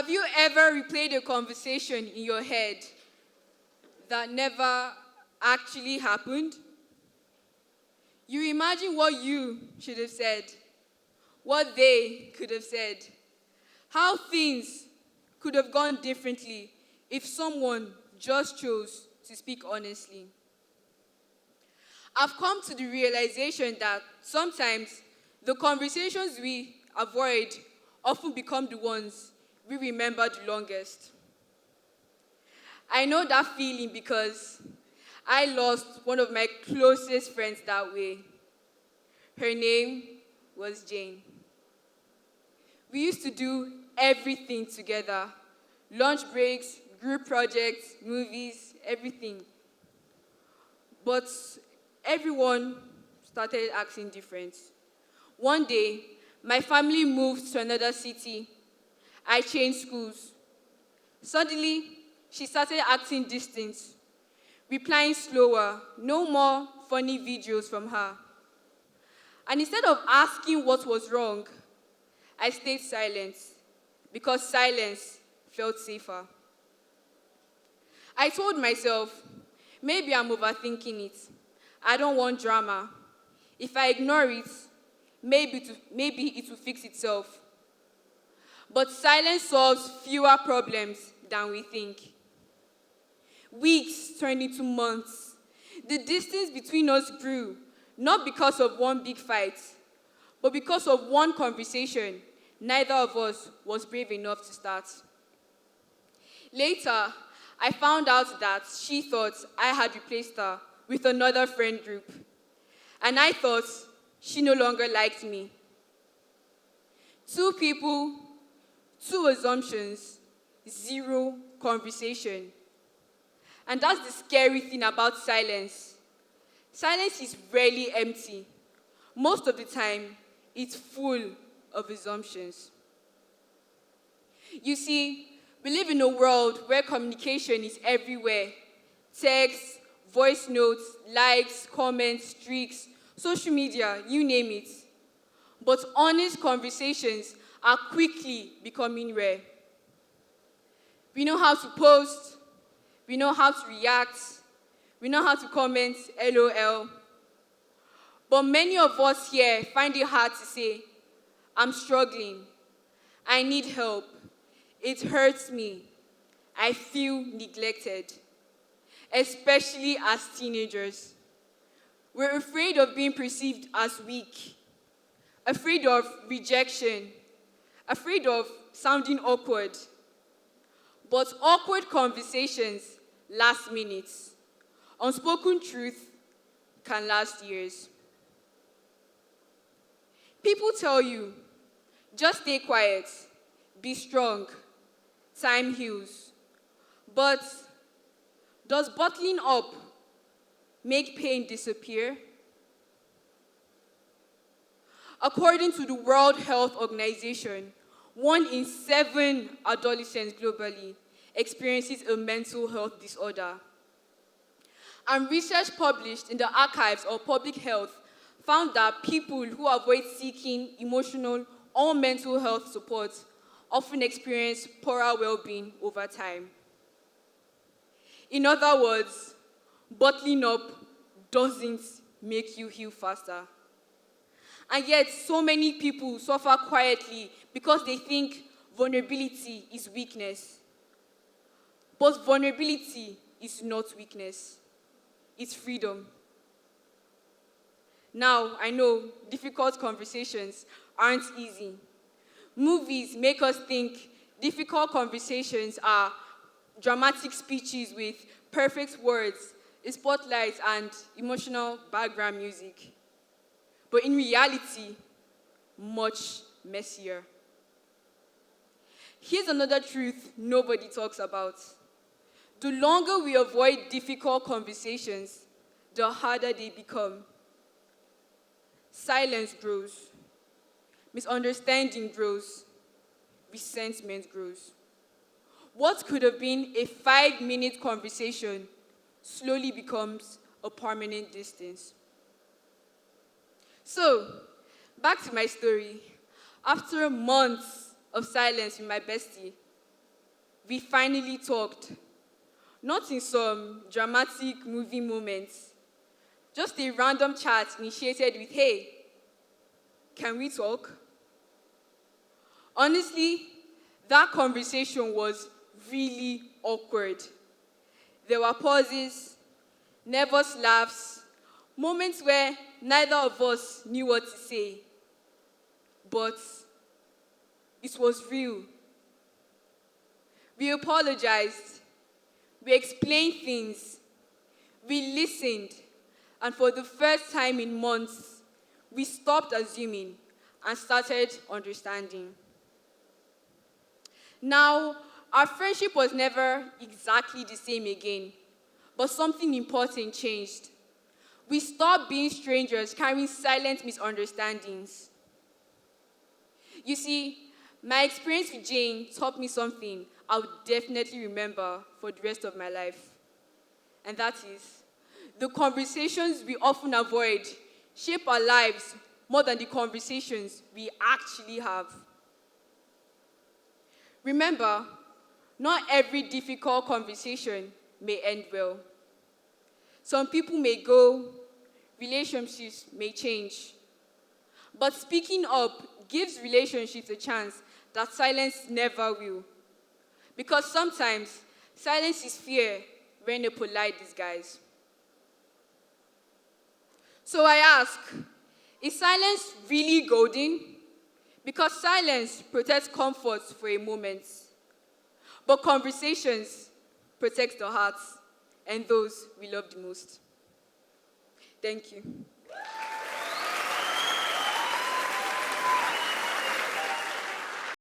Have you ever replayed a conversation in your head that never actually happened? You imagine what you should have said, what they could have said, how things could have gone differently if someone just chose to speak honestly. I've come to the realization that sometimes the conversations we avoid often become the ones we remember the longest. I know that feeling because I lost one of my closest friends that way. Her name was Jane. We used to do everything together. Lunch breaks, group projects, movies, everything. But everyone started acting different. One day, my family moved to another city. I changed schools. Suddenly, she started acting distant, replying slower, no more funny videos from her. And instead of asking what was wrong, I stayed silent because silence felt safer. I told myself, maybe I'm overthinking it. I don't want drama. If I ignore it, maybe it will fix itself. But silence solves fewer problems than we think. Weeks turned into months. The distance between us grew, not because of one big fight, but because of one conversation neither of us was brave enough to start. Later, I found out that she thought I had replaced her with another friend group, and I thought she no longer liked me. Two people, two assumptions, zero conversation. And that's the scary thing about silence. Silence is rarely empty. Most of the time, it's full of assumptions. You see, we live in a world where communication is everywhere. Text, voice notes, likes, comments, streaks, social media, you name it. But honest conversations are quickly becoming rare. We know how to post, we know how to react, we know how to comment, LOL. But many of us here find it hard to say, I'm struggling, I need help, it hurts me, I feel neglected, especially as teenagers. We're afraid of being perceived as weak, afraid of rejection, afraid of sounding awkward. But awkward conversations last minutes. Unspoken truth can last years. People tell you, just stay quiet, be strong, time heals. But does bottling up make pain disappear? According to the World Health Organization, 1 in 7 adolescents globally experiences a mental health disorder. And research published in the Archives of Public Health found that people who avoid seeking emotional or mental health support often experience poorer well-being over time. In other words, bottling up doesn't make you heal faster. And yet, so many people suffer quietly because they think vulnerability is weakness. But vulnerability is not weakness. It's freedom. Now, I know difficult conversations aren't easy. Movies make us think difficult conversations are dramatic speeches with perfect words, a spotlight, and emotional background music. But in reality, much messier. Here's another truth nobody talks about. The longer we avoid difficult conversations, the harder they become. Silence grows. Misunderstanding grows. Resentment grows. What could have been a 5-minute conversation slowly becomes a permanent distance. So, back to my story. After months of silence with my bestie, we finally talked. Not in some dramatic movie moments, just a random chat initiated with, "Hey, can we talk?" Honestly, that conversation was really awkward. There were pauses, nervous laughs, moments where neither of us knew what to say. But it was real. We apologized, we explained things, we listened, and for the first time in months, we stopped assuming and started understanding. Now, our friendship was never exactly the same again, but something important changed. We stopped being strangers carrying silent misunderstandings. You see, my experience with Jane taught me something I would definitely remember for the rest of my life. And that is, the conversations we often avoid shape our lives more than the conversations we actually have. Remember, not every difficult conversation may end well. Some people may go, relationships may change. But speaking up gives relationships a chance that silence never will. Because sometimes silence is fear wearing a polite disguise. So I ask, is silence really golden? Because silence protects comfort for a moment, but conversations protect the hearts and those we love the most. Thank you.